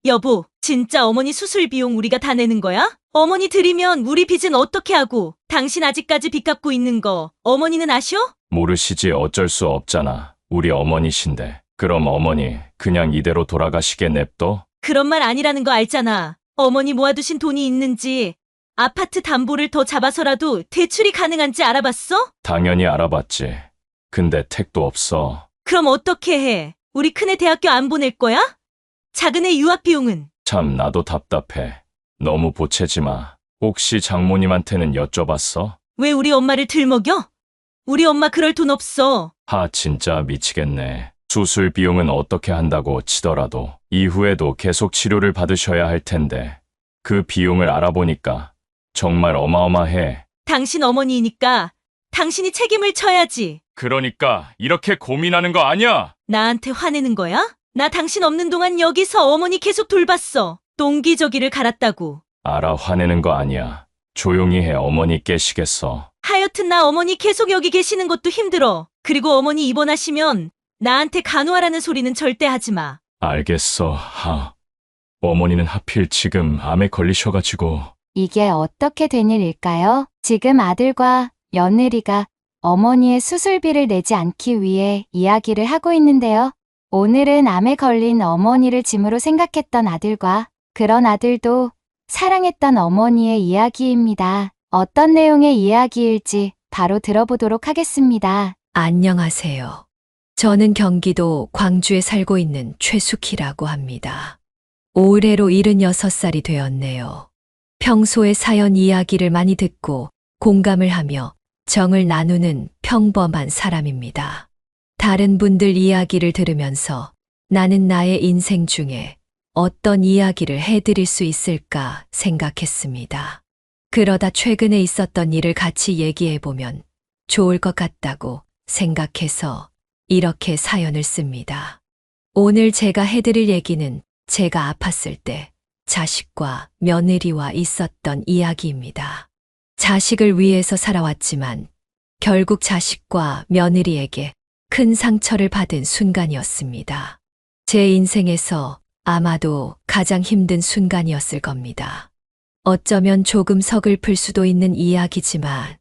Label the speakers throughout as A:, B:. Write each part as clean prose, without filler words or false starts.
A: 여보, 진짜 어머니 수술 비용 우리가 다 내는 거야? 어머니 드리면 우리 빚은 어떻게 하고? 당신 아직까지 빚 갚고 있는 거 어머니는 아셔?
B: 모르시지 어쩔 수 없잖아. 우리 어머니신데. 그럼 어머니 그냥 이대로 돌아가시게 냅둬?
A: 그런 말 아니라는 거 알잖아. 어머니 모아두신 돈이 있는지, 아파트 담보를 더 잡아서라도 대출이 가능한지 알아봤어?
B: 당연히 알아봤지. 근데 택도 없어.
A: 그럼 어떻게 해? 우리 큰애 대학교 안 보낼 거야? 작은애 유학 비용은?
B: 참 나도 답답해. 너무 보채지 마. 혹시 장모님한테는 여쭤봤어?
A: 왜 우리 엄마를 들먹여? 우리 엄마 그럴 돈 없어.
B: 하 진짜 미치겠네. 수술 비용은 어떻게 한다고 치더라도 이후에도 계속 치료를 받으셔야 할 텐데 그 비용을 알아보니까 정말 어마어마해.
A: 당신 어머니이니까 당신이 책임을 져야지.
B: 그러니까 이렇게 고민하는 거 아니야?
A: 나한테 화내는 거야? 나 당신 없는 동안 여기서 어머니 계속 돌봤어. 똥기저귀를 갈았다고.
B: 알아, 화내는 거 아니야. 조용히 해. 어머니 깨시겠어.
A: 하여튼 나 어머니 계속 여기 계시는 것도 힘들어. 그리고 어머니 입원하시면 나한테 간호하라는 소리는 절대 하지 마.
B: 알겠어. 어머니는 하필 지금 암에 걸리셔가지고.
C: 이게 어떻게 된 일일까요? 지금 아들과 며느리가 어머니의 수술비를 내지 않기 위해 이야기를 하고 있는데요. 오늘은 암에 걸린 어머니를 짐으로 생각했던 아들과 그런 아들도 사랑했던 어머니의 이야기입니다. 어떤 내용의 이야기일지 바로 들어보도록 하겠습니다.
D: 안녕하세요. 저는 경기도 광주에 살고 있는 최숙희라고 합니다. 올해로 76살이 되었네요. 평소에 사연 이야기를 많이 듣고 공감을 하며 정을 나누는 평범한 사람입니다. 다른 분들 이야기를 들으면서 나는 나의 인생 중에 어떤 이야기를 해드릴 수 있을까 생각했습니다. 그러다 최근에 있었던 일을 같이 얘기해보면 좋을 것 같다고 생각해서 이렇게 사연을 씁니다. 오늘 제가 해드릴 얘기는 제가 아팠을 때 자식과 며느리와 있었던 이야기입니다. 자식을 위해서 살아왔지만 결국 자식과 며느리에게 큰 상처를 받은 순간이었습니다. 제 인생에서 아마도 가장 힘든 순간이었을 겁니다. 어쩌면 조금 서글플 수도 있는 이야기지만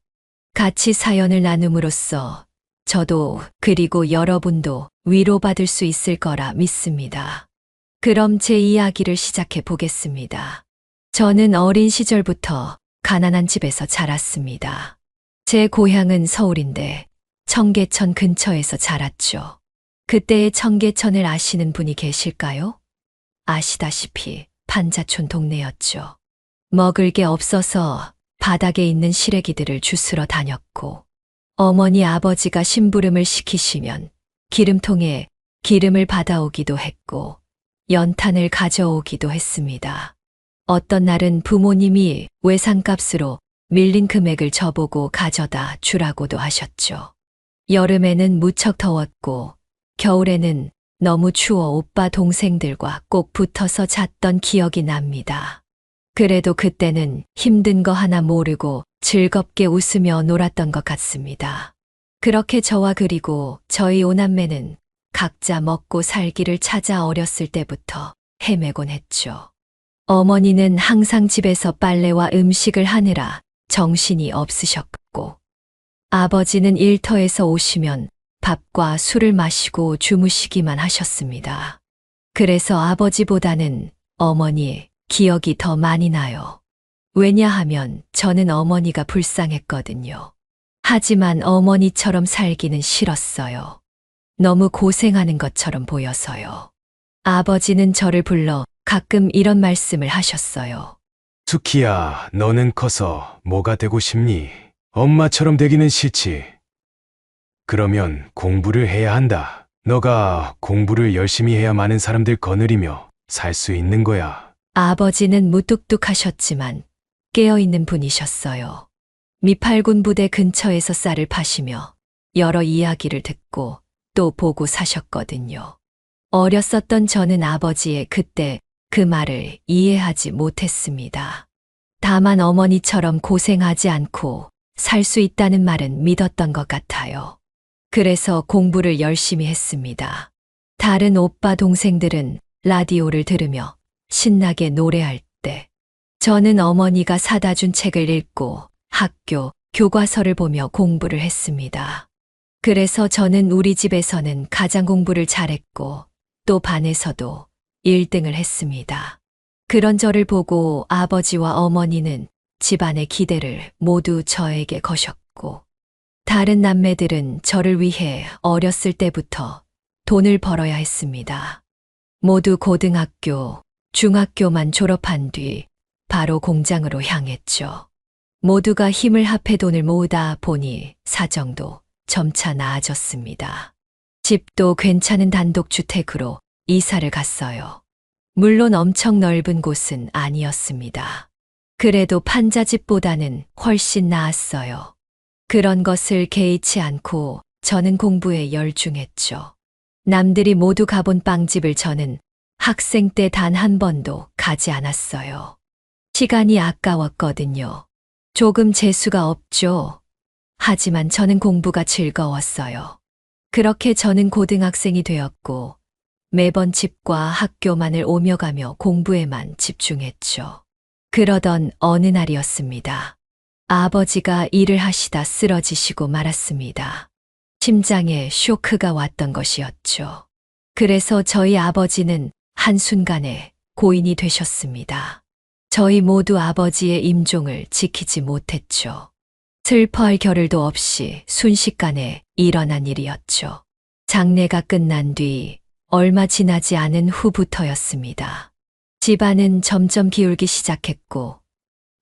D: 같이 사연을 나눔으로써 저도 그리고 여러분도 위로받을 수 있을 거라 믿습니다. 그럼 제 이야기를 시작해 보겠습니다. 저는 어린 시절부터 가난한 집에서 자랐습니다. 제 고향은 서울인데 청계천 근처에서 자랐죠. 그때의 청계천을 아시는 분이 계실까요? 아시다시피 판자촌 동네였죠. 먹을 게 없어서 바닥에 있는 시래기들을 주스러 다녔고 어머니 아버지가 심부름을 시키시면 기름통에 기름을 받아오기도 했고 연탄을 가져오기도 했습니다. 어떤 날은 부모님이 외상값으로 밀린 금액을 저보고 가져다 주라고도 하셨죠. 여름에는 무척 더웠고 겨울에는 너무 추워 오빠 동생들과 꼭 붙어서 잤던 기억이 납니다. 그래도 그때는 힘든 거 하나 모르고 즐겁게 웃으며 놀았던 것 같습니다. 그렇게 저와 그리고 저희 오남매는 각자 먹고 살기를 찾아 어렸을 때부터 헤매곤 했죠. 어머니는 항상 집에서 빨래와 음식을 하느라 정신이 없으셨고 아버지는 일터에서 오시면 밥과 술을 마시고 주무시기만 하셨습니다. 그래서 아버지보다는 어머니 기억이 더 많이 나요. 왜냐하면 저는 어머니가 불쌍했거든요. 하지만 어머니처럼 살기는 싫었어요. 너무 고생하는 것처럼 보여서요. 아버지는 저를 불러 가끔 이런 말씀을 하셨어요.
E: 숙희야, 너는 커서 뭐가 되고 싶니? 엄마처럼 되기는 싫지. 그러면 공부를 해야 한다. 너가 공부를 열심히 해야 많은 사람들 거느리며 살 수 있는 거야.
D: 아버지는 무뚝뚝하셨지만 깨어있는 분이셨어요. 미팔군 부대 근처에서 쌀을 파시며 여러 이야기를 듣고 또 보고 사셨거든요. 어렸었던 저는 아버지의 그때 그 말을 이해하지 못했습니다. 다만 어머니처럼 고생하지 않고 살 수 있다는 말은 믿었던 것 같아요. 그래서 공부를 열심히 했습니다. 다른 오빠 동생들은 라디오를 들으며 신나게 노래할 때 저는 어머니가 사다 준 책을 읽고 학교 교과서를 보며 공부를 했습니다. 그래서 저는 우리 집에서는 가장 공부를 잘했고 또 반에서도 1등을 했습니다. 그런 저를 보고 아버지와 어머니는 집안의 기대를 모두 저에게 거셨고 다른 남매들은 저를 위해 어렸을 때부터 돈을 벌어야 했습니다. 모두 고등학교, 중학교만 졸업한 뒤 바로 공장으로 향했죠. 모두가 힘을 합해 돈을 모으다 보니 사정도 점차 나아졌습니다. 집도 괜찮은 단독주택으로 이사를 갔어요. 물론 엄청 넓은 곳은 아니었습니다. 그래도 판자집보다는 훨씬 나았어요. 그런 것을 개의치 않고 저는 공부에 열중했죠. 남들이 모두 가본 빵집을 저는 학생 때 단 한 번도 가지 않았어요. 시간이 아까웠거든요. 조금 재수가 없죠. 하지만 저는 공부가 즐거웠어요. 그렇게 저는 고등학생이 되었고 매번 집과 학교만을 오며 가며 공부에만 집중했죠. 그러던 어느 날이었습니다. 아버지가 일을 하시다 쓰러지시고 말았습니다. 심장에 쇼크가 왔던 것이었죠. 그래서 저희 아버지는 한순간에 고인이 되셨습니다. 저희 모두 아버지의 임종을 지키지 못했죠. 슬퍼할 겨를도 없이 순식간에 일어난 일이었죠. 장례가 끝난 뒤 얼마 지나지 않은 후부터였습니다. 집안은 점점 기울기 시작했고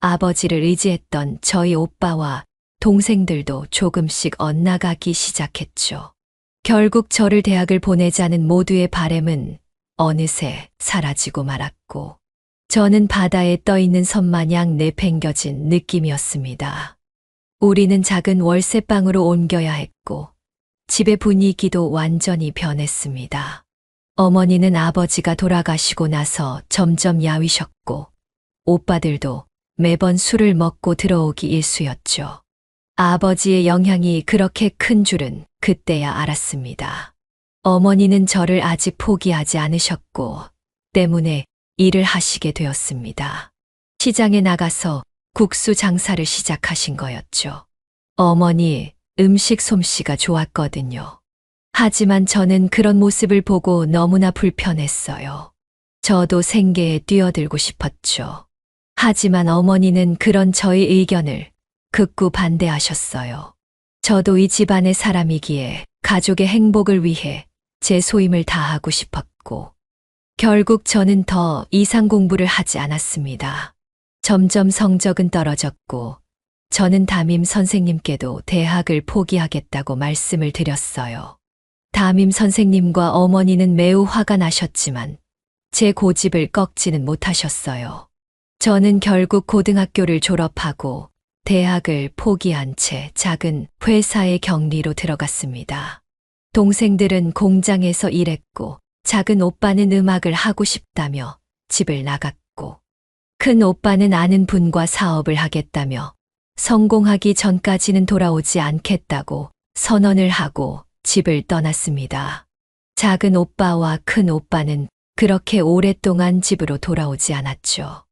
D: 아버지를 의지했던 저희 오빠와 동생들도 조금씩 엇나가기 시작했죠. 결국 저를 대학을 보내자는 모두의 바램은 어느새 사라지고 말았고 저는 바다에 떠있는 섬마냥 내팽겨진 느낌이었습니다. 우리는 작은 월세방으로 옮겨야 했고 집의 분위기도 완전히 변했습니다. 어머니는 아버지가 돌아가시고 나서 점점 야위셨고 오빠들도 매번 술을 먹고 들어오기 일쑤였죠. 아버지의 영향이 그렇게 큰 줄은 그때야 알았습니다. 어머니는 저를 아직 포기하지 않으셨고 때문에 일을 하시게 되었습니다. 시장에 나가서 국수 장사를 시작하신 거였죠. 어머니 음식 솜씨가 좋았거든요. 하지만 저는 그런 모습을 보고 너무나 불편했어요. 저도 생계에 뛰어들고 싶었죠. 하지만 어머니는 그런 저의 의견을 극구 반대하셨어요. 저도 이 집안의 사람이기에 가족의 행복을 위해 제 소임을 다하고 싶었고 결국 저는 더 이상 공부를 하지 않았습니다. 점점 성적은 떨어졌고 저는 담임 선생님께도 대학을 포기하겠다고 말씀을 드렸어요. 담임 선생님과 어머니는 매우 화가 나셨지만 제 고집을 꺾지는 못하셨어요. 저는 결국 고등학교를 졸업하고 대학을 포기한 채 작은 회사의 경리로 들어갔습니다. 동생들은 공장에서 일했고 작은 오빠는 음악을 하고 싶다며 집을 나갔고 큰 오빠는 아는 분과 사업을 하겠다며 성공하기 전까지는 돌아오지 않겠다고 선언을 하고 집을 떠났습니다. 작은 오빠와 큰 오빠는 그렇게 오랫동안 집으로 돌아오지 않았죠.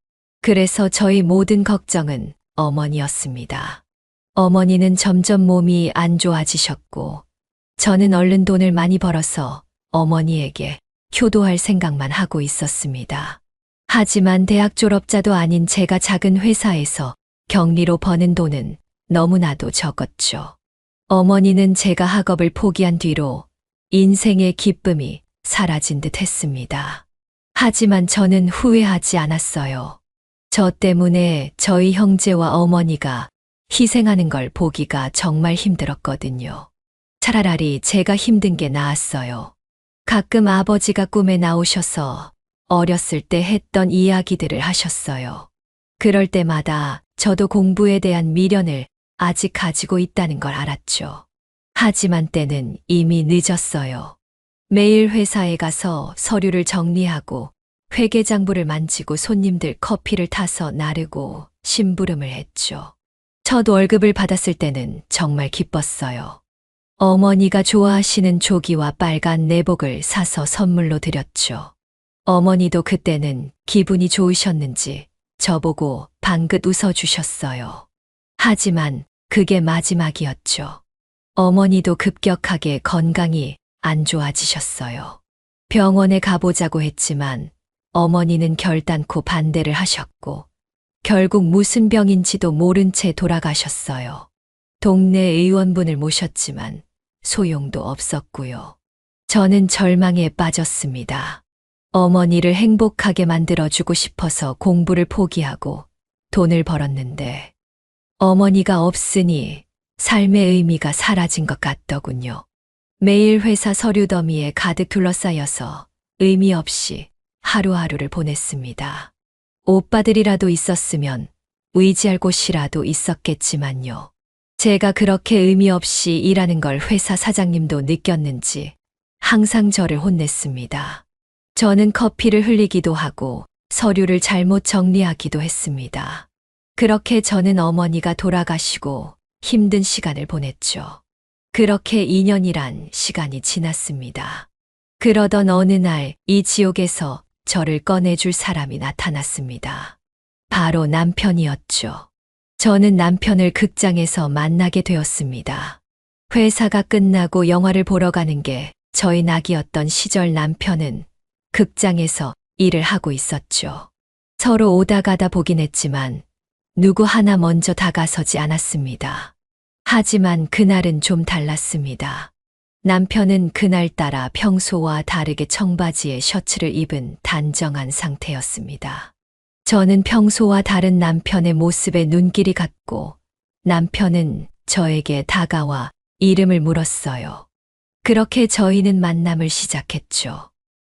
D: 그래서 저희 모든 걱정은 어머니였습니다. 어머니는 점점 몸이 안 좋아지셨고 저는 얼른 돈을 많이 벌어서 어머니에게 효도할 생각만 하고 있었습니다. 하지만 대학 졸업자도 아닌 제가 작은 회사에서 격리로 버는 돈은 너무나도 적었죠. 어머니는 제가 학업을 포기한 뒤로 인생의 기쁨이 사라진 듯 했습니다. 하지만 저는 후회하지 않았어요. 저 때문에 저희 형제와 어머니가 희생하는 걸 보기가 정말 힘들었거든요. 차라리 제가 힘든 게 나았어요. 가끔 아버지가 꿈에 나오셔서 어렸을 때 했던 이야기들을 하셨어요. 그럴 때마다 저도 공부에 대한 미련을 아직 가지고 있다는 걸 알았죠. 하지만 때는 이미 늦었어요. 매일 회사에 가서 서류를 정리하고 회계장부를 만지고 손님들 커피를 타서 나르고 심부름을 했죠. 첫 월급을 받았을 때는 정말 기뻤어요. 어머니가 좋아하시는 조기와 빨간 내복을 사서 선물로 드렸죠. 어머니도 그때는 기분이 좋으셨는지 저보고 방긋 웃어주셨어요. 하지만 그게 마지막이었죠. 어머니도 급격하게 건강이 안 좋아지셨어요. 병원에 가보자고 했지만 어머니는 결단코 반대를 하셨고 결국 무슨 병인지도 모른 채 돌아가셨어요. 동네 의원분을 모셨지만 소용도 없었고요. 저는 절망에 빠졌습니다. 어머니를 행복하게 만들어주고 싶어서 공부를 포기하고 돈을 벌었는데 어머니가 없으니 삶의 의미가 사라진 것 같더군요. 매일 회사 서류 더미에 가득 둘러싸여서 의미 없이 하루하루를 보냈습니다. 오빠들이라도 있었으면 의지할 곳이라도 있었겠지만요. 제가 그렇게 의미 없이 일하는 걸 회사 사장님도 느꼈는지 항상 저를 혼냈습니다. 저는 커피를 흘리기도 하고 서류를 잘못 정리하기도 했습니다. 그렇게 저는 어머니가 돌아가시고 힘든 시간을 보냈죠. 그렇게 2년이란 시간이 지났습니다. 그러던 어느 날 이 지옥에서 저를 꺼내줄 사람이 나타났습니다. 바로 남편이었죠. 저는 남편을 극장에서 만나게 되었습니다. 회사가 끝나고 영화를 보러 가는 게 저희 낙이었던 시절 남편은 극장에서 일을 하고 있었죠. 서로 오다 가다 보긴 했지만 누구 하나 먼저 다가서지 않았습니다. 하지만 그날은 좀 달랐습니다. 남편은 그날따라 평소와 다르게 청바지에 셔츠를 입은 단정한 상태였습니다. 저는 평소와 다른 남편의 모습에 눈길이 갔고 남편은 저에게 다가와 이름을 물었어요. 그렇게 저희는 만남을 시작했죠.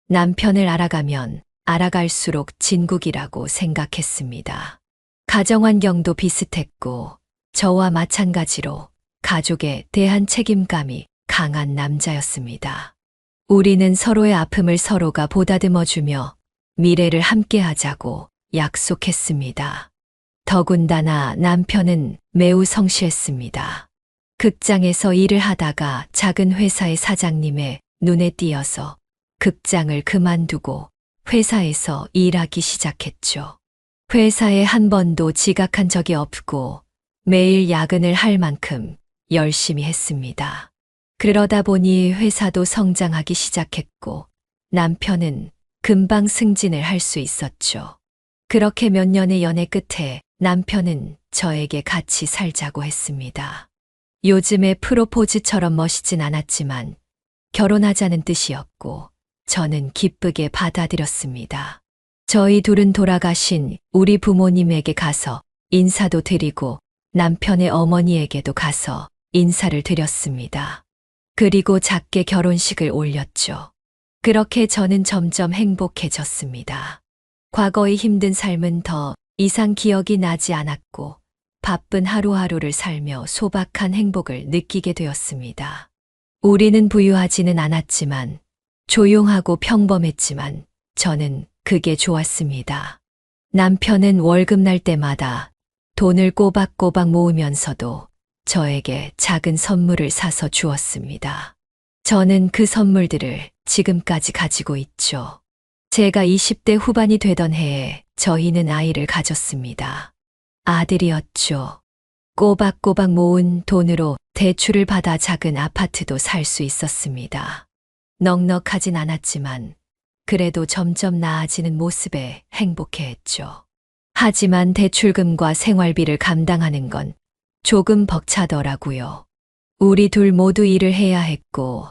D: 남편을 알아가면 알아갈수록 진국이라고 생각했습니다. 가정환경도 비슷했고 저와 마찬가지로 가족에 대한 책임감이 강한 남자였습니다. 우리는 서로의 아픔을 서로가 보다듬어주며 미래를 함께하자고 약속했습니다. 더군다나 남편은 매우 성실했습니다. 극장에서 일을 하다가 작은 회사의 사장님의 눈에 띄어서 극장을 그만두고 회사에서 일하기 시작했죠. 회사에 한 번도 지각한 적이 없고 매일 야근을 할 만큼 열심히 했습니다. 그러다 보니 회사도 성장하기 시작했고 남편은 금방 승진을 할 수 있었죠. 그렇게 몇 년의 연애 끝에 남편은 저에게 같이 살자고 했습니다. 요즘의 프로포즈처럼 멋있진 않았지만 결혼하자는 뜻이었고 저는 기쁘게 받아들였습니다. 저희 둘은 돌아가신 우리 부모님에게 가서 인사도 드리고 남편의 어머니에게도 가서 인사를 드렸습니다. 그리고 작게 결혼식을 올렸죠. 그렇게 저는 점점 행복해졌습니다. 과거의 힘든 삶은 더 이상 기억이 나지 않았고 바쁜 하루하루를 살며 소박한 행복을 느끼게 되었습니다. 우리는 부유하지는 않았지만 조용하고 평범했지만 저는 그게 좋았습니다. 남편은 월급 날 때마다 돈을 꼬박꼬박 모으면서도 저에게 작은 선물을 사서 주었습니다. 저는 그 선물들을 지금까지 가지고 있죠. 제가 20대 후반이 되던 해에 저희는 아이를 가졌습니다. 아들이었죠. 꼬박꼬박 모은 돈으로 대출을 받아 작은 아파트도 살 수 있었습니다. 넉넉하진 않았지만 그래도 점점 나아지는 모습에 행복해했죠. 하지만 대출금과 생활비를 감당하는 건 조금 벅차더라고요. 우리 둘 모두 일을 해야 했고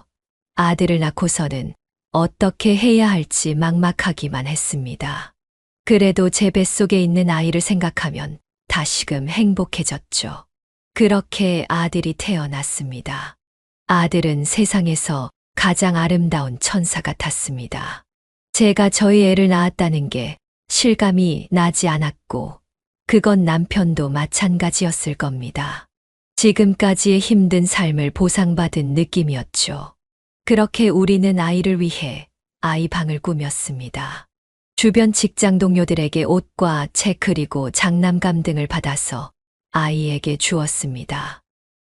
D: 아들을 낳고서는 어떻게 해야 할지 막막하기만 했습니다. 그래도 제 뱃속에 있는 아이를 생각하면 다시금 행복해졌죠. 그렇게 아들이 태어났습니다. 아들은 세상에서 가장 아름다운 천사 같았습니다. 제가 저희 애를 낳았다는 게 실감이 나지 않았고 그건 남편도 마찬가지였을 겁니다. 지금까지의 힘든 삶을 보상받은 느낌이었죠. 그렇게 우리는 아이를 위해 아이 방을 꾸몄습니다. 주변 직장 동료들에게 옷과 책 그리고 장난감 등을 받아서 아이에게 주었습니다.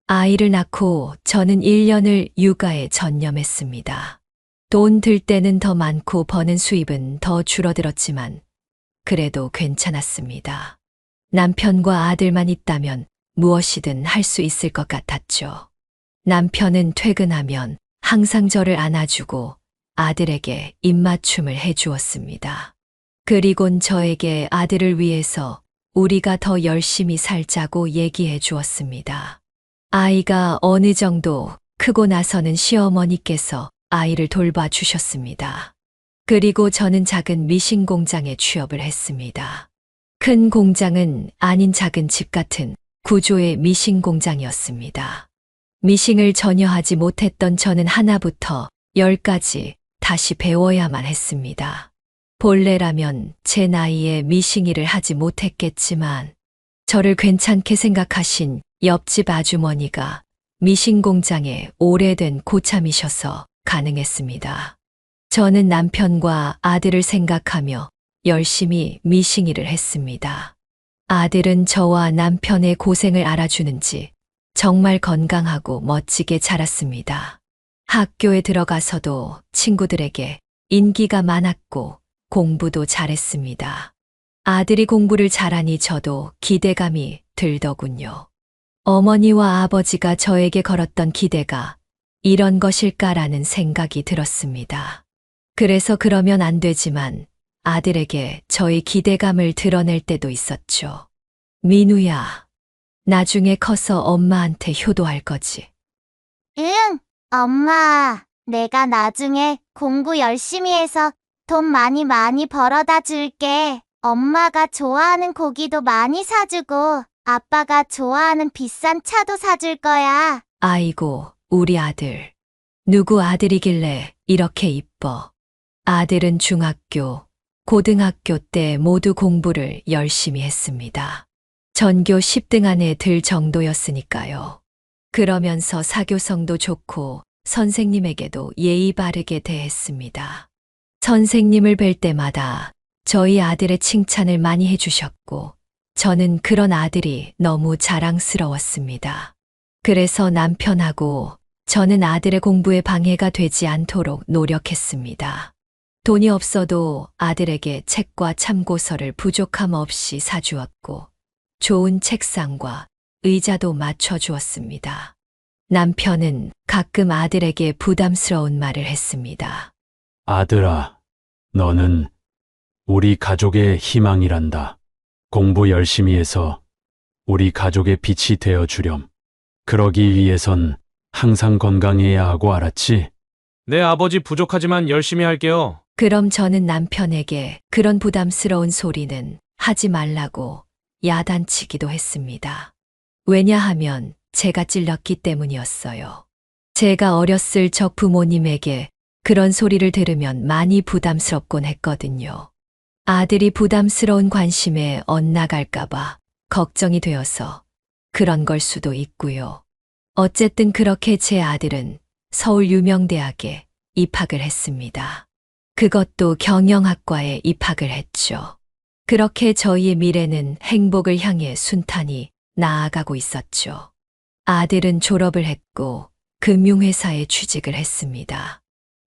D: 아이를 낳고 저는 1년을 육아에 전념했습니다. 돈 들 때는 더 많고 버는 수입은 더 줄어들었지만 그래도 괜찮았습니다. 남편과 아들만 있다면 무엇이든 할 수 있을 것 같았죠. 남편은 퇴근하면 항상 저를 안아주고 아들에게 입맞춤을 해주었습니다. 그리곤 저에게 아들을 위해서 우리가 더 열심히 살자고 얘기해 주었습니다. 아이가 어느 정도 크고 나서는 시어머니께서 아이를 돌봐주셨습니다. 그리고 저는 작은 미싱 공장에 취업을 했습니다. 큰 공장은 아닌 작은 집 같은 구조의 미싱 공장이었습니다. 미싱을 전혀 하지 못했던 저는 하나부터 10까지 다시 배워야만 했습니다. 본래라면 제 나이에 미싱 일을 하지 못했겠지만 저를 괜찮게 생각하신 옆집 아주머니가 미싱 공장에 오래된 고참이셔서 가능했습니다. 저는 남편과 아들을 생각하며 열심히 미싱 일을 했습니다. 아들은 저와 남편의 고생을 알아주는지 정말 건강하고 멋지게 자랐습니다. 학교에 들어가서도 친구들에게 인기가 많았고 공부도 잘했습니다. 아들이 공부를 잘하니 저도 기대감이 들더군요. 어머니와 아버지가 저에게 걸었던 기대가 이런 것일까라는 생각이 들었습니다. 그래서 그러면 안 되지만 아들에게 저의 기대감을 드러낼 때도 있었죠. 민우야, 나중에 커서 엄마한테 효도할 거지.
F: 응, 엄마. 내가 나중에 공부 열심히 해서 돈 많이 벌어다 줄게. 엄마가 좋아하는 고기도 많이 사주고 아빠가 좋아하는 비싼 차도 사줄 거야.
D: 아이고, 우리 아들. 누구 아들이길래 이렇게 이뻐. 아들은 중학교, 고등학교 때 모두 공부를 열심히 했습니다. 전교 10등 안에 들 정도였으니까요. 그러면서 사교성도 좋고 선생님에게도 예의 바르게 대했습니다. 선생님을 뵐 때마다 저희 아들의 칭찬을 많이 해주셨고 저는 그런 아들이 너무 자랑스러웠습니다. 그래서 남편하고 저는 아들의 공부에 방해가 되지 않도록 노력했습니다. 돈이 없어도 아들에게 책과 참고서를 부족함 없이 사주었고 좋은 책상과 의자도 맞춰주었습니다. 남편은 가끔 아들에게 부담스러운 말을 했습니다.
G: 아들아, 너는 우리 가족의 희망이란다. 공부 열심히 해서 우리 가족의 빛이 되어 주렴. 그러기 위해선 항상 건강해야 하고 알았지?
H: 네, 아버지 부족하지만 열심히 할게요.
D: 그럼 저는 남편에게 그런 부담스러운 소리는 하지 말라고 야단치기도 했습니다. 왜냐하면 제가 찔렸기 때문이었어요. 제가 어렸을 적 부모님에게 그런 소리를 들으면 많이 부담스럽곤 했거든요. 아들이 부담스러운 관심에 엇나갈까봐 걱정이 되어서 그런 걸 수도 있고요. 어쨌든 그렇게 제 아들은 서울 유명대학에 입학을 했습니다. 그것도 경영학과에 입학을 했죠. 그렇게 저희의 미래는 행복을 향해 순탄히 나아가고 있었죠. 아들은 졸업을 했고 금융회사에 취직을 했습니다.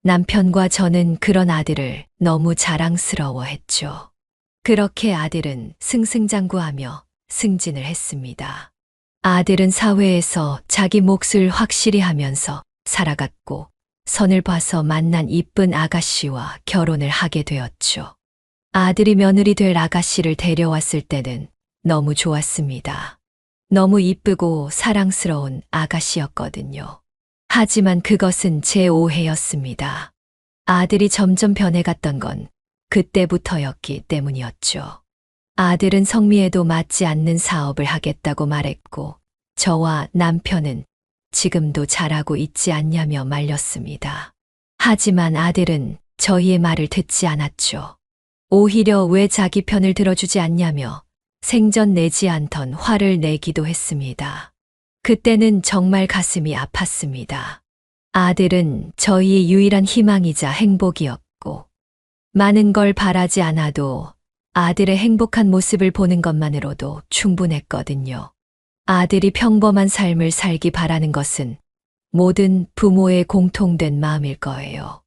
D: 남편과 저는 그런 아들을 너무 자랑스러워 했죠. 그렇게 아들은 승승장구하며 승진을 했습니다. 아들은 사회에서 자기 몫을 확실히 하면서 살아갔고 선을 봐서 만난 이쁜 아가씨와 결혼을 하게 되었죠. 아들이 며느리 될 아가씨를 데려왔을 때는 너무 좋았습니다. 너무 이쁘고 사랑스러운 아가씨였거든요. 하지만 그것은 제 오해였습니다. 아들이 점점 변해갔던 건 그때부터였기 때문이었죠. 아들은 성미에도 맞지 않는 사업을 하겠다고 말했고 저와 남편은 지금도 잘하고 있지 않냐며 말렸습니다. 하지만 아들은 저희의 말을 듣지 않았죠. 오히려 왜 자기 편을 들어주지 않냐며 생전 내지 않던 화를 내기도 했습니다. 그때는 정말 가슴이 아팠습니다. 아들은 저희의 유일한 희망이자 행복이었고 많은 걸 바라지 않아도 아들의 행복한 모습을 보는 것만으로도 충분했거든요. 아들이 평범한 삶을 살기 바라는 것은 모든 부모의 공통된 마음일 거예요.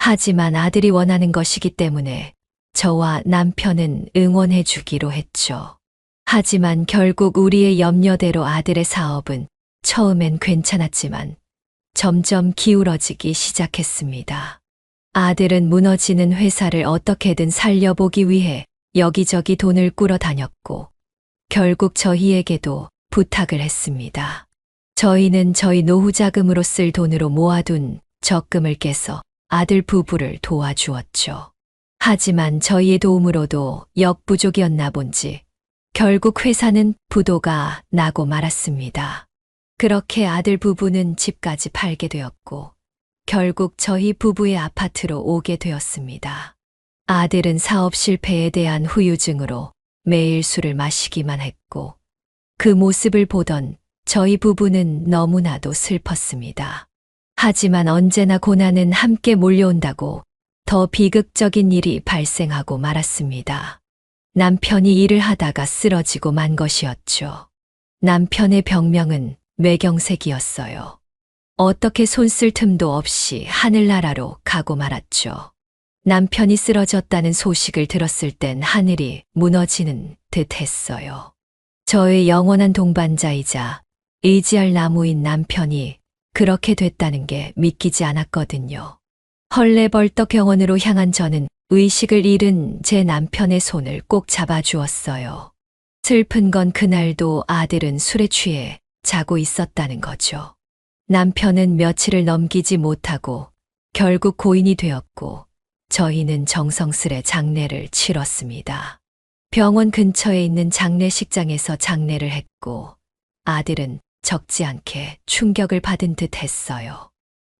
D: 하지만 아들이 원하는 것이기 때문에 저와 남편은 응원해 주기로 했죠. 하지만 결국 우리의 염려대로 아들의 사업은 처음엔 괜찮았지만 점점 기울어지기 시작했습니다. 아들은 무너지는 회사를 어떻게든 살려보기 위해 여기저기 돈을 꾸러 다녔고 결국 저희에게도 부탁을 했습니다. 저희는 저희 노후 자금으로 쓸 돈으로 모아둔 적금을 깨서 아들 부부를 도와주었죠. 하지만 저희의 도움으로도 역부족이었나 본지 결국 회사는 부도가 나고 말았습니다. 그렇게 아들 부부는 집까지 팔게 되었고 결국 저희 부부의 아파트로 오게 되었습니다. 아들은 사업 실패에 대한 후유증으로 매일 술을 마시기만 했고 그 모습을 보던 저희 부부는 너무나도 슬펐습니다. 하지만 언제나 고난은 함께 몰려온다고 더 비극적인 일이 발생하고 말았습니다. 남편이 일을 하다가 쓰러지고 만 것이었죠. 남편의 병명은 뇌경색이었어요. 어떻게 손 쓸 틈도 없이 하늘나라로 가고 말았죠. 남편이 쓰러졌다는 소식을 들었을 땐 하늘이 무너지는 듯 했어요. 저의 영원한 동반자이자 의지할 나무인 남편이 그렇게 됐다는 게 믿기지 않았거든요. 헐레벌떡 병원으로 향한 저는 의식을 잃은 제 남편의 손을 꼭 잡아주었어요. 슬픈 건 그날도 아들은 술에 취해 자고 있었다는 거죠. 남편은 며칠을 넘기지 못하고 결국 고인이 되었고 저희는 정성스레 장례를 치렀습니다. 병원 근처에 있는 장례식장에서 장례를 했고 아들은 적지 않게 충격을 받은 듯 했어요.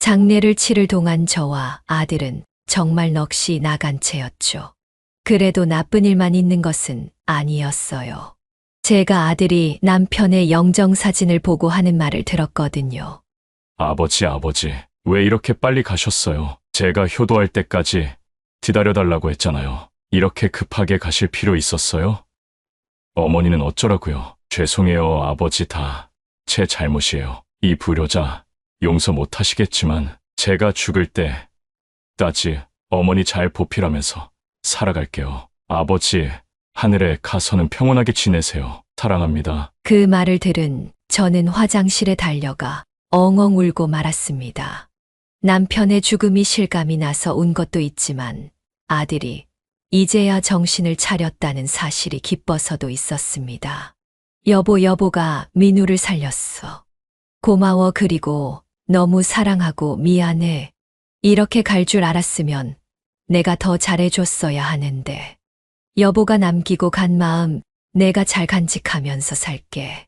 D: 장례를 치를 동안 저와 아들은 정말 넋이 나간 채였죠. 그래도 나쁜 일만 있는 것은 아니었어요. 제가 아들이 남편의 영정사진을 보고 하는 말을 들었거든요.
B: 아버지, 왜 이렇게 빨리 가셨어요? 제가 효도할 때까지 기다려달라고 했잖아요. 이렇게 급하게 가실 필요 있었어요? 어머니는 어쩌라고요? 죄송해요, 아버지, 다 제 잘못이에요. 이 불효자 용서 못 하시겠지만 제가 죽을 때까지 어머니 잘 보필하면서 살아갈게요. 아버지, 하늘에 가서는 평온하게 지내세요. 사랑합니다.
D: 그 말을 들은 저는 화장실에 달려가 엉엉 울고 말았습니다. 남편의 죽음이 실감이 나서 운 것도 있지만 아들이 이제야 정신을 차렸다는 사실이 기뻐서도 있었습니다. 여보가 민우를 살렸어. 고마워. 그리고 너무 사랑하고 미안해. 이렇게 갈 줄 알았으면 내가 더 잘해줬어야 하는데. 여보가 남기고 간 마음 내가 잘 간직하면서 살게.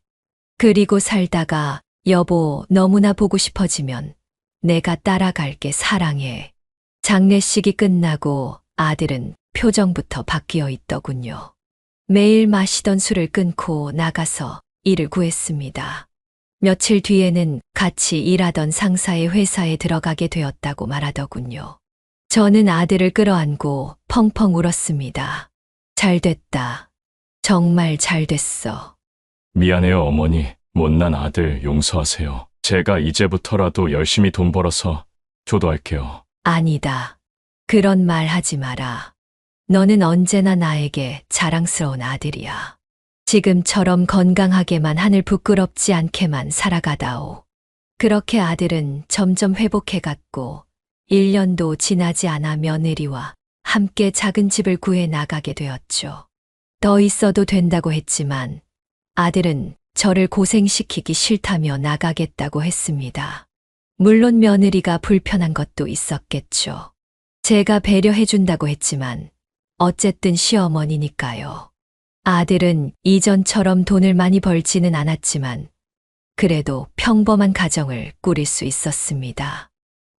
D: 그리고 살다가 여보 너무나 보고 싶어지면 내가 따라갈게. 사랑해. 장례식이 끝나고 아들은 표정부터 바뀌어 있더군요. 매일 마시던 술을 끊고 나가서 일을 구했습니다. 며칠 뒤에는 같이 일하던 상사의 회사에 들어가게 되었다고 말하더군요. 저는 아들을 끌어안고 펑펑 울었습니다. 잘 됐다. 정말 잘 됐어.
B: 미안해요, 어머니. 못난 아들 용서하세요. 제가 이제부터라도 열심히 돈 벌어서 효도할게요.
D: 아니다. 그런 말 하지 마라. 너는 언제나 나에게 자랑스러운 아들이야. 지금처럼 건강하게만 하늘 부끄럽지 않게만 살아가다오. 그렇게 아들은 점점 회복해갔고 1년도 지나지 않아 며느리와 함께 작은 집을 구해 나가게 되었죠. 더 있어도 된다고 했지만 아들은 저를 고생시키기 싫다며 나가겠다고 했습니다. 물론 며느리가 불편한 것도 있었겠죠. 제가 배려해준다고 했지만 어쨌든 시어머니니까요. 아들은 이전처럼 돈을 많이 벌지는 않았지만 그래도 평범한 가정을 꾸릴 수 있었습니다.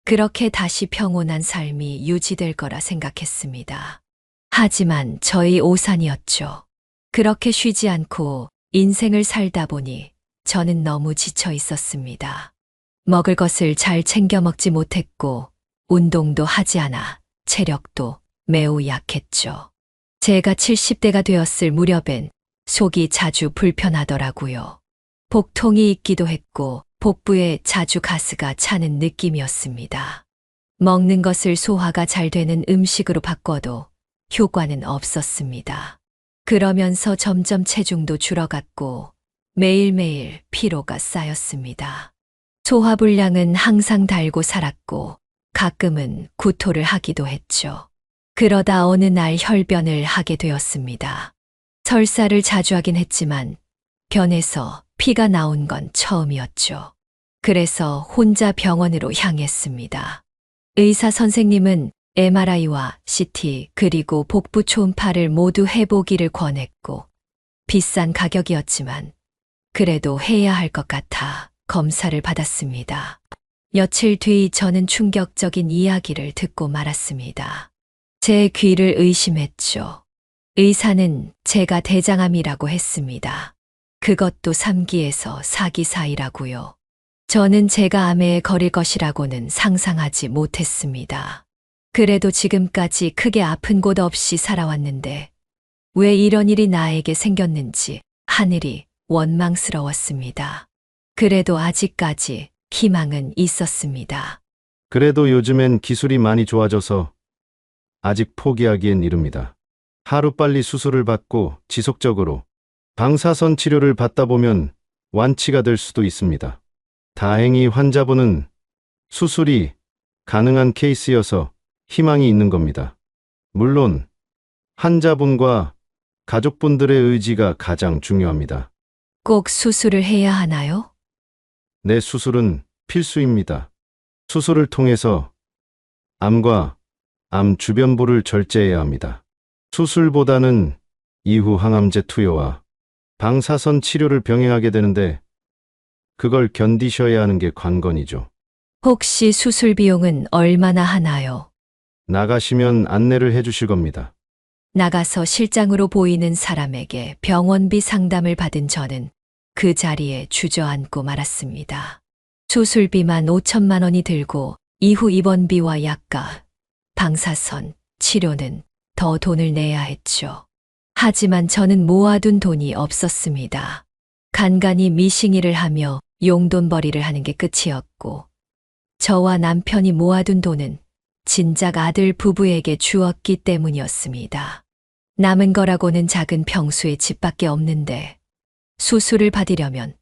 D: 그렇게 다시 평온한 삶이 유지될 거라 생각했습니다. 하지만 저희 오산이었죠. 그렇게 쉬지 않고 인생을 살다 보니 저는 너무 지쳐 있었습니다. 먹을 것을 잘 챙겨 먹지 못했고 운동도 하지 않아 체력도 매우 약했죠. 제가 70대가 되었을 무렵엔 속이 자주 불편하더라고요. 복통이 있기도 했고 복부에 자주 가스가 차는 느낌이었습니다. 먹는 것을 소화가 잘 되는 음식으로 바꿔도 효과는 없었습니다. 그러면서 점점 체중도 줄어갔고 매일매일 피로가 쌓였습니다. 소화불량은 항상 달고 살았고 가끔은 구토를 하기도 했죠. 그러다 어느 날 혈변을 하게 되었습니다. 설사를 자주 하긴 했지만 변에서 피가 나온 건 처음이었죠. 그래서 혼자 병원으로 향했습니다. 의사 선생님은 MRI와 CT 그리고 복부 초음파를 모두 해보기를 권했고 비싼 가격이었지만 그래도 해야 할 것 같아 검사를 받았습니다. 며칠 뒤 저는 충격적인 이야기를 듣고 말았습니다. 제 귀를 의심했죠. 의사는 제가 대장암이라고 했습니다. 그것도 3기에서 4기 사이라고요. 저는 제가 암에 걸릴 것이라고는 상상하지 못했습니다. 그래도 지금까지 크게 아픈 곳 없이 살아왔는데 왜 이런 일이 나에게 생겼는지 하늘이 원망스러웠습니다. 그래도 아직까지 희망은 있었습니다.
I: 그래도 요즘엔 기술이 많이 좋아져서 아직 포기하기엔 이릅니다. 하루빨리 수술을 받고 지속적으로 방사선 치료를 받다 보면 완치가 될 수도 있습니다. 다행히 환자분은 수술이 가능한 케이스여서 희망이 있는 겁니다. 물론 환자분과 가족분들의 의지가 가장 중요합니다.
D: 꼭 수술을 해야 하나요?
I: 내 수술은 필수입니다. 수술을 통해서 암과 암 주변부를 절제해야 합니다. 수술보다는 이후 항암제 투여와 방사선 치료를 병행하게 되는데 그걸 견디셔야 하는 게 관건이죠.
D: 혹시 수술 비용은 얼마나 하나요?
I: 나가시면 안내를 해주실 겁니다.
D: 나가서 실장으로 보이는 사람에게 병원비 상담을 받은 저는 그 자리에 주저앉고 말았습니다. 수술비만 5천만 원이 들고 이후 입원비와 약가, 방사선, 치료는 더 돈을 내야 했죠. 하지만 저는 모아둔 돈이 없었습니다. 간간히 미싱일을 하며 용돈벌이를 하는 게 끝이었고 저와 남편이 모아둔 돈은 진작 아들 부부에게 주었기 때문이었습니다. 남은 거라고는 작은 평수의 집밖에 없는데 수술을 받으려면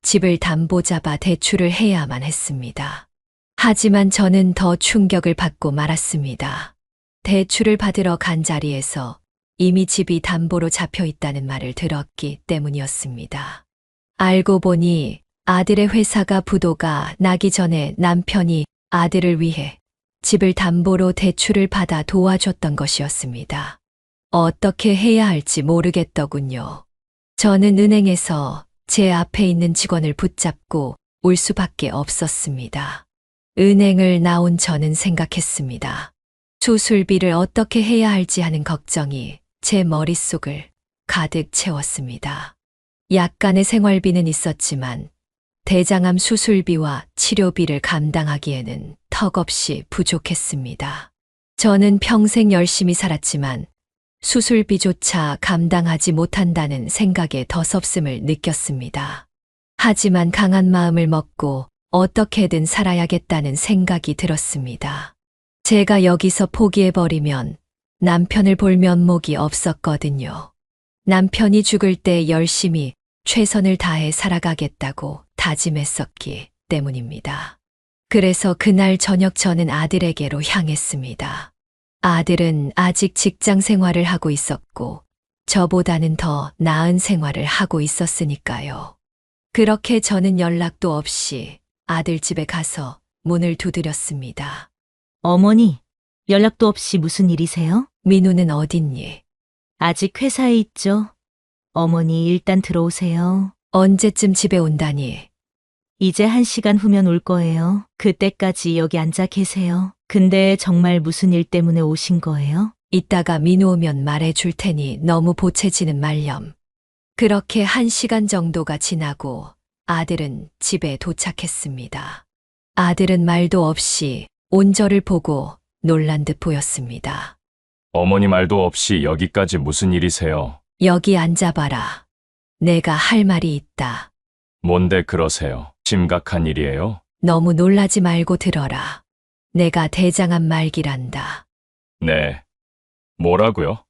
D: 집을 담보 잡아 대출을 해야만 했습니다. 하지만 저는 더 충격을 받고 말았습니다. 대출을 받으러 간 자리에서 이미 집이 담보로 잡혀 있다는 말을 들었기 때문이었습니다. 알고 보니 아들의 회사가 부도가 나기 전에 남편이 아들을 위해 집을 담보로 대출을 받아 도와줬던 것이었습니다. 어떻게 해야 할지 모르겠더군요. 저는 은행에서 제 앞에 있는 직원을 붙잡고 올 수밖에 없었습니다. 은행을 나온 저는 생각했습니다. 수술비를 어떻게 해야 할지 하는 걱정이 제 머릿속을 가득 채웠습니다. 약간의 생활비는 있었지만 대장암 수술비와 치료비를 감당하기에는 턱없이 부족했습니다. 저는 평생 열심히 살았지만 수술비조차 감당하지 못한다는 생각에 더섭음을 느꼈습니다. 하지만 강한 마음을 먹고 어떻게든 살아야겠다는 생각이 들었습니다. 제가 여기서 포기해버리면 남편을 볼 면목이 없었거든요. 남편이 죽을 때 열심히 최선을 다해 살아가겠다고 다짐했었기 때문입니다. 그래서 그날 저녁 저는 아들에게로 향했습니다. 아들은 아직 직장 생활을 하고 있었고 저보다는 더 나은 생활을 하고 있었으니까요. 그렇게 저는 연락도 없이 아들 집에 가서 문을 두드렸습니다.
A: 어머니, 연락도 없이 무슨 일이세요?
D: 민우는 어딨니?
A: 아직 회사에 있죠? 어머니, 일단 들어오세요.
D: 언제쯤 집에 온다니?
A: 이제 1시간 후면 올 거예요. 그때까지 여기 앉아 계세요. 근데 정말 무슨 일 때문에 오신 거예요?
D: 이따가 민우 오면 말해줄 테니 너무 보채지는 말렴. 그렇게 1시간 정도가 지나고 아들은 집에 도착했습니다. 아들은 말도 없이 온 저를 보고 놀란 듯 보였습니다.
B: 어머니 말도 없이 여기까지 무슨 일이세요?
D: 여기 앉아봐라. 내가 할 말이 있다.
B: 뭔데 그러세요? 심각한 일이에요?
D: 너무 놀라지 말고 들어라. 내가 대장암 말기란다.
B: 네. 뭐라고요?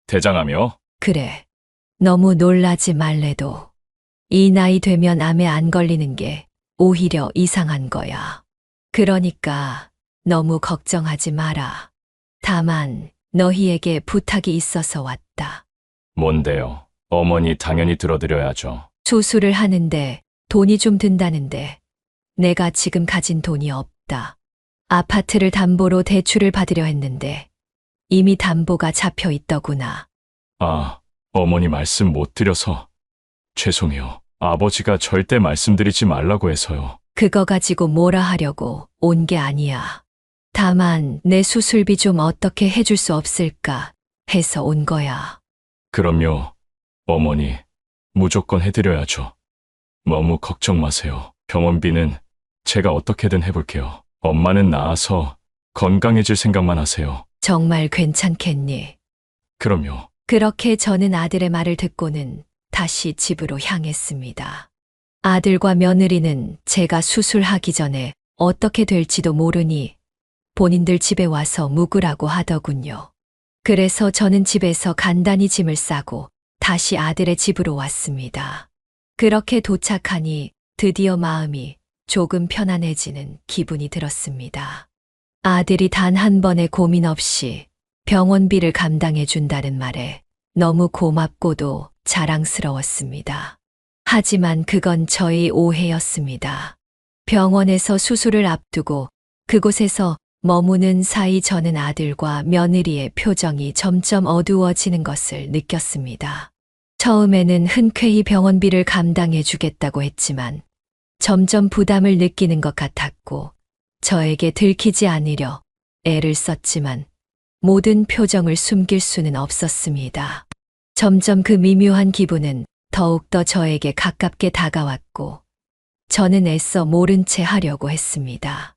B: 대장암이요?
D: 그래. 너무 놀라지 말래도. 이 나이 되면 암에 안 걸리는 게 오히려 이상한 거야. 그러니까 너무 걱정하지 마라. 다만 너희에게 부탁이 있어서 왔다.
B: 뭔데요? 어머니 당연히 들어드려야죠.
D: 수술을 하는데 돈이 좀 든다는데 내가 지금 가진 돈이 없다. 아파트를 담보로 대출을 받으려 했는데 이미 담보가 잡혀 있더구나.
B: 아, 어머니 말씀 못 드려서 죄송해요. 아버지가 절대 말씀드리지 말라고 해서요.
D: 그거 가지고 뭐라 하려고 온 게 아니야. 다만 내 수술비 좀 어떻게 해줄 수 없을까 해서 온 거야.
B: 그럼요. 어머니, 무조건 해드려야죠. 너무 걱정 마세요. 병원비는 제가 어떻게든 해볼게요. 엄마는 나아서 건강해질 생각만 하세요.
D: 정말 괜찮겠니?
B: 그럼요.
D: 그렇게 저는 아들의 말을 듣고는 다시 집으로 향했습니다. 아들과 며느리는 제가 수술하기 전에 어떻게 될지도 모르니 본인들 집에 와서 묵으라고 하더군요. 그래서 저는 집에서 간단히 짐을 싸고 다시 아들의 집으로 왔습니다. 그렇게 도착하니 드디어 마음이 조금 편안해지는 기분이 들었습니다. 아들이 단 한 번의 고민 없이 병원비를 감당해 준다는 말에 너무 고맙고도 자랑스러웠습니다. 하지만 그건 저의 오해였습니다. 병원에서 수술을 앞두고 그곳에서 머무는 사이 저는 아들과 며느리의 표정이 점점 어두워지는 것을 느꼈습니다. 처음에는 흔쾌히 병원비를 감당해 주겠다고 했지만 점점 부담을 느끼는 것 같았고 저에게 들키지 않으려 애를 썼지만 모든 표정을 숨길 수는 없었습니다. 점점 그 미묘한 기분은 더욱더 저에게 가깝게 다가왔고 저는 애써 모른 채 하려고 했습니다.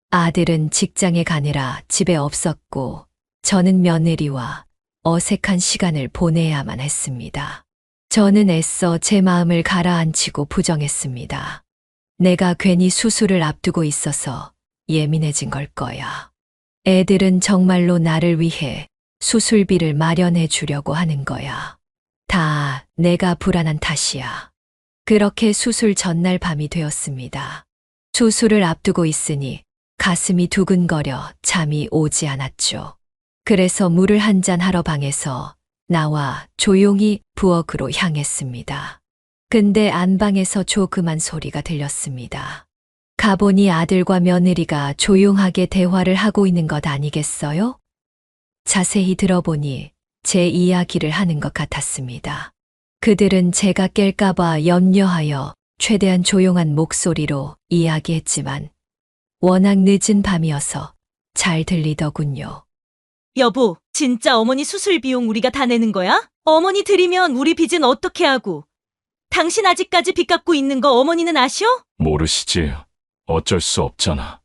D: 아들은 직장에 가느라 집에 없었고 저는 며느리와 어색한 시간을 보내야만 했습니다. 저는 애써 제 마음을 가라앉히고 부정했습니다. 내가 괜히 수술을 앞두고 있어서 예민해진 걸 거야. 애들은 정말로 나를 위해 수술비를 마련해 주려고 하는 거야. 다 내가 불안한 탓이야. 그렇게 수술 전날 밤이 되었습니다. 수술을 앞두고 있으니 가슴이 두근거려 잠이 오지 않았죠. 그래서 물을 한 잔 하러 방에서 나와 조용히 부엌으로 향했습니다. 근데 안방에서 조그만 소리가 들렸습니다. 가보니 아들과 며느리가 조용하게 대화를 하고 있는 것 아니겠어요? 자세히 들어보니 제 이야기를 하는 것 같았습니다. 그들은 제가 깰까봐 염려하여 최대한 조용한 목소리로 이야기했지만 워낙 늦은 밤이어서 잘 들리더군요.
A: 여보, 진짜 어머니 수술 비용 우리가 다 내는 거야? 어머니 드리면 우리 빚은 어떻게 하고? 당신 아직까지 빚 갚고 있는 거 어머니는 아셔?
B: 모르시지. 어쩔 수 없잖아.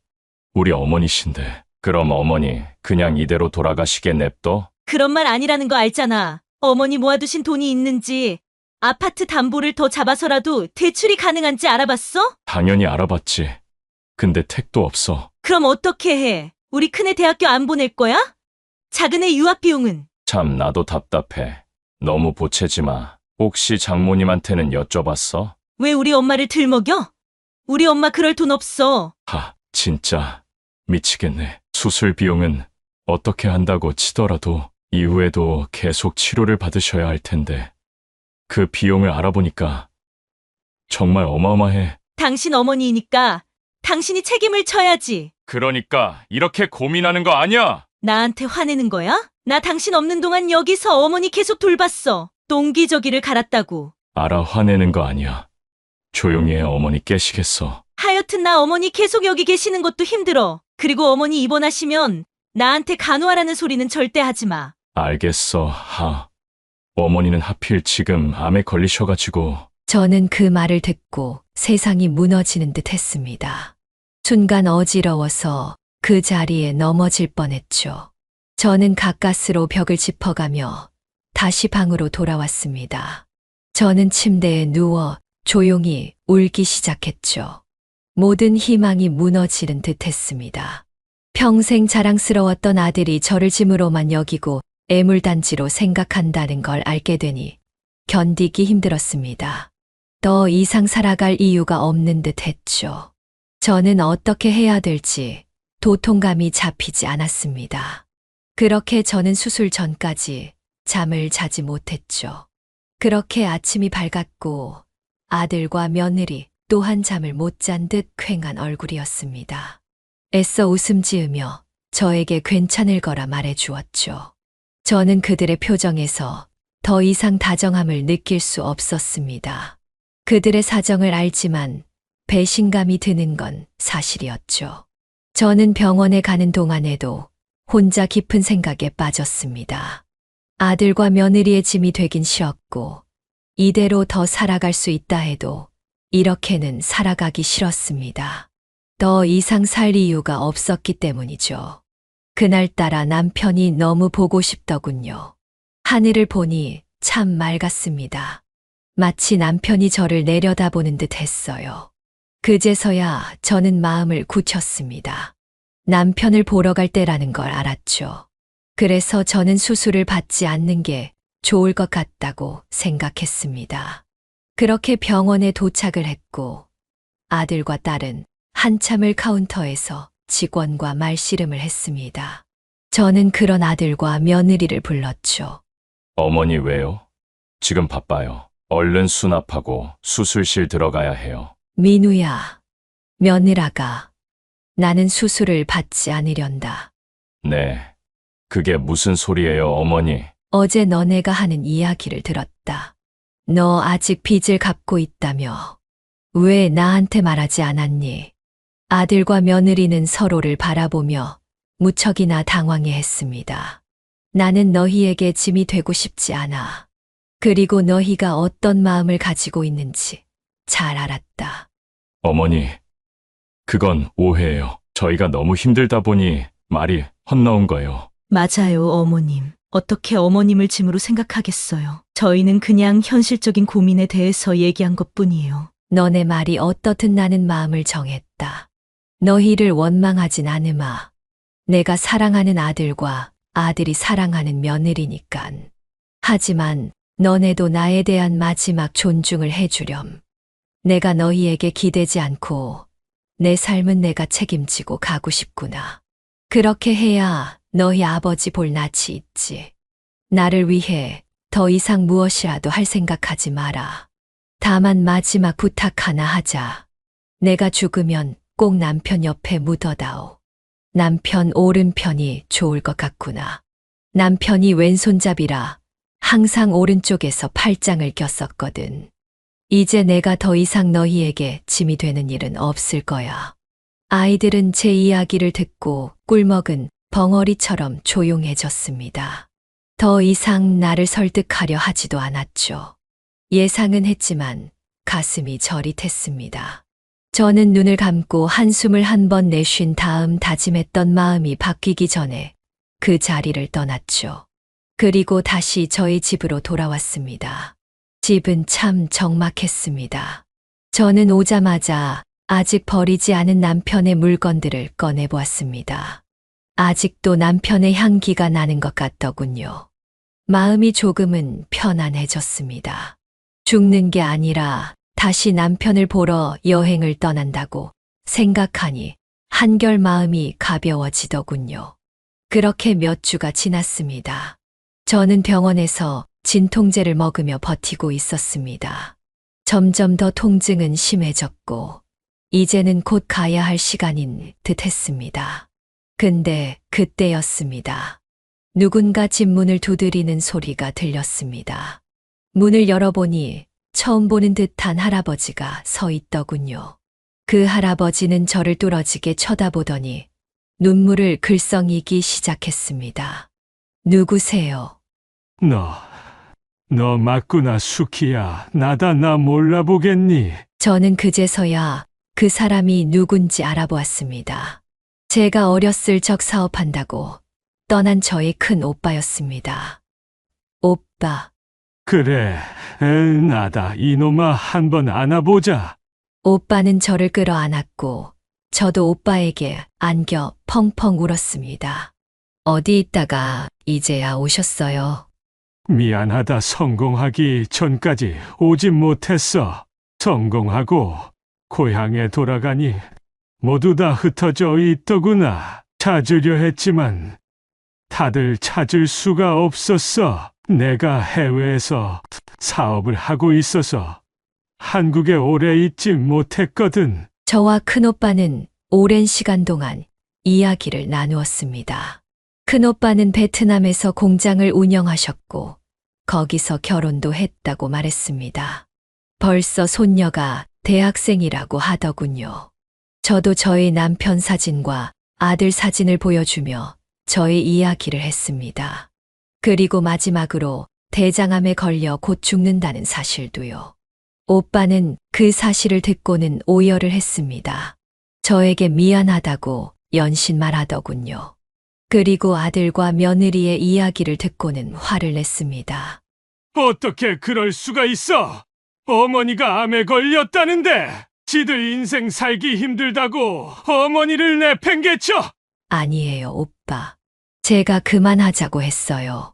B: 우리 어머니신데. 그럼 어머니 그냥 이대로 돌아가시게 냅둬?
A: 그런 말 아니라는 거 알잖아. 어머니 모아두신 돈이 있는지 아파트 담보를 더 잡아서라도 대출이 가능한지 알아봤어?
B: 당연히 알아봤지. 근데 택도 없어.
A: 그럼 어떻게 해? 우리 큰애 대학교 안 보낼 거야? 작은애 유학 비용은?
B: 참 나도 답답해. 너무 보채지 마. 혹시 장모님한테는 여쭤봤어?
A: 왜 우리 엄마를 들먹여? 우리 엄마 그럴 돈 없어.
B: 진짜 미치겠네. 수술 비용은 어떻게 한다고 치더라도 이후에도 계속 치료를 받으셔야 할 텐데 그 비용을 알아보니까 정말 어마어마해.
A: 당신 어머니이니까 당신이 책임을 져야지.
B: 그러니까 이렇게 고민하는 거 아니야.
A: 나한테 화내는 거야? 나 당신 없는 동안 여기서 어머니 계속 돌봤어. 똥기저귀를 갈았다고.
B: 알아, 화내는 거 아니야. 조용히 해. 어머니 깨시겠어.
A: 하여튼 나 어머니 계속 여기 계시는 것도 힘들어. 그리고 어머니 입원하시면 나한테 간호하라는 소리는 절대 하지 마.
B: 알겠어. 어머니는 하필 지금 암에 걸리셔가지고.
D: 저는 그 말을 듣고 세상이 무너지는 듯 했습니다. 순간 어지러워서 그 자리에 넘어질 뻔했죠. 저는 가까스로 벽을 짚어가며 다시 방으로 돌아왔습니다. 저는 침대에 누워 조용히 울기 시작했죠. 모든 희망이 무너지는 듯 했습니다. 평생 자랑스러웠던 아들이 저를 짐으로만 여기고 애물단지로 생각한다는 걸 알게 되니 견디기 힘들었습니다. 더 이상 살아갈 이유가 없는 듯 했죠. 저는 어떻게 해야 될지 도통감이 잡히지 않았습니다. 그렇게 저는 수술 전까지 잠을 자지 못했죠. 그렇게 아침이 밝았고 아들과 며느리 또한 잠을 못 잔 듯 퀭한 얼굴이었습니다. 애써 웃음 지으며 저에게 괜찮을 거라 말해 주었죠. 저는 그들의 표정에서 더 이상 다정함을 느낄 수 없었습니다. 그들의 사정을 알지만 배신감이 드는 건 사실이었죠. 저는 병원에 가는 동안에도 혼자 깊은 생각에 빠졌습니다. 아들과 며느리의 짐이 되긴 싫었고 이대로 더 살아갈 수 있다 해도 이렇게는 살아가기 싫었습니다. 더 이상 살 이유가 없었기 때문이죠. 그날따라 남편이 너무 보고 싶더군요. 하늘을 보니 참 맑았습니다. 마치 남편이 저를 내려다보는 듯 했어요. 그제서야 저는 마음을 굳혔습니다. 남편을 보러 갈 때라는 걸 알았죠. 그래서 저는 수술을 받지 않는 게 좋을 것 같다고 생각했습니다. 그렇게 병원에 도착을 했고 아들과 딸은 한참을 카운터에서 직원과 말씨름을 했습니다. 저는 그런 아들과 며느리를 불렀죠.
B: 어머니 왜요? 지금 바빠요. 얼른 수납하고 수술실 들어가야 해요.
D: 민우야, 며느라가 나는 수술을 받지 않으련다.
B: 네. 그게 무슨 소리예요, 어머니?
D: 어제 너네가 하는 이야기를 들었다. 너 아직 빚을 갚고 있다며. 왜 나한테 말하지 않았니? 아들과 며느리는 서로를 바라보며 무척이나 당황해 했습니다. 나는 너희에게 짐이 되고 싶지 않아. 그리고 너희가 어떤 마음을 가지고 있는지 잘 알았다.
B: 어머니, 그건 오해예요. 저희가 너무 힘들다 보니 말이 헛나온 거예요.
A: 맞아요, 어머님. 어떻게 어머님을 짐으로 생각하겠어요. 저희는 그냥 현실적인 고민에 대해서 얘기한 것뿐이에요.
D: 너네 말이 어떻든 나는 마음을 정했다. 너희를 원망하진 않으마. 내가 사랑하는 아들과 아들이 사랑하는 며느리니깐. 하지만 너네도 나에 대한 마지막 존중을 해주렴. 내가 너희에게 기대지 않고 내 삶은 내가 책임지고 가고 싶구나. 그렇게 해야 너희 아버지 볼 낯이 있지. 나를 위해 더 이상 무엇이라도 할 생각하지 마라. 다만 마지막 부탁 하나 하자. 내가 죽으면 꼭 남편 옆에 묻어다오. 남편 오른편이 좋을 것 같구나. 남편이 왼손잡이라 항상 오른쪽에서 팔짱을 꼈었거든. 이제 내가 더 이상 너희에게 짐이 되는 일은 없을 거야. 아이들은 제 이야기를 듣고 꿀먹은 벙어리처럼 조용해졌습니다. 더 이상 나를 설득하려 하지도 않았죠. 예상은 했지만 가슴이 저릿했습니다. 저는 눈을 감고 한숨을 한 번 내쉰 다음 다짐했던 마음이 바뀌기 전에 그 자리를 떠났죠. 그리고 다시 저희 집으로 돌아왔습니다. 집은 참 적막했습니다. 저는 오자마자 아직 버리지 않은 남편의 물건들을 꺼내보았습니다. 아직도 남편의 향기가 나는 것 같더군요. 마음이 조금은 편안해졌습니다. 죽는 게 아니라 다시 남편을 보러 여행을 떠난다고 생각하니 한결 마음이 가벼워지더군요. 그렇게 몇 주가 지났습니다. 저는 병원에서 진통제를 먹으며 버티고 있었습니다. 점점 더 통증은 심해졌고 이제는 곧 가야 할 시간인 듯 했습니다. 근데 그때였습니다. 누군가 집 문을 두드리는 소리가 들렸습니다. 문을 열어보니 처음 보는 듯한 할아버지가 서 있더군요. 그 할아버지는 저를 뚫어지게 쳐다보더니 눈물을 글썽이기 시작했습니다. 누구세요?
G: 너 맞구나, 수키야. 나다, 나 몰라보겠니?
D: 저는 그제서야 그 사람이 누군지 알아보았습니다. 제가 어렸을 적 사업한다고 떠난 저의 큰 오빠였습니다. 오빠.
G: 그래, 나다. 이놈아, 한번 안아보자.
D: 오빠는 저를 끌어안았고 저도 오빠에게 안겨 펑펑 울었습니다. 어디 있다가 이제야 오셨어요.
G: 미안하다. 성공하기 전까지 오지 못했어. 성공하고 고향에 돌아가니 모두 다 흩어져 있더구나. 찾으려 했지만 다들 찾을 수가 없었어. 내가 해외에서 사업을 하고 있어서 한국에 오래 있지 못했거든.
D: 저와 큰오빠는 오랜 시간 동안 이야기를 나누었습니다. 큰오빠는 베트남에서 공장을 운영하셨고 거기서 결혼도 했다고 말했습니다. 벌써 손녀가 대학생이라고 하더군요. 저도 저희 남편 사진과 아들 사진을 보여주며 저의 이야기를 했습니다. 그리고 마지막으로 대장암에 걸려 곧 죽는다는 사실도요. 오빠는 그 사실을 듣고는 오열을 했습니다. 저에게 미안하다고 연신 말하더군요. 그리고 아들과 며느리의 이야기를 듣고는 화를 냈습니다.
G: 어떻게 그럴 수가 있어? 어머니가 암에 걸렸다는데 지들 인생 살기 힘들다고 어머니를 내팽개쳐.
D: 아니에요, 오빠. 제가 그만하자고 했어요.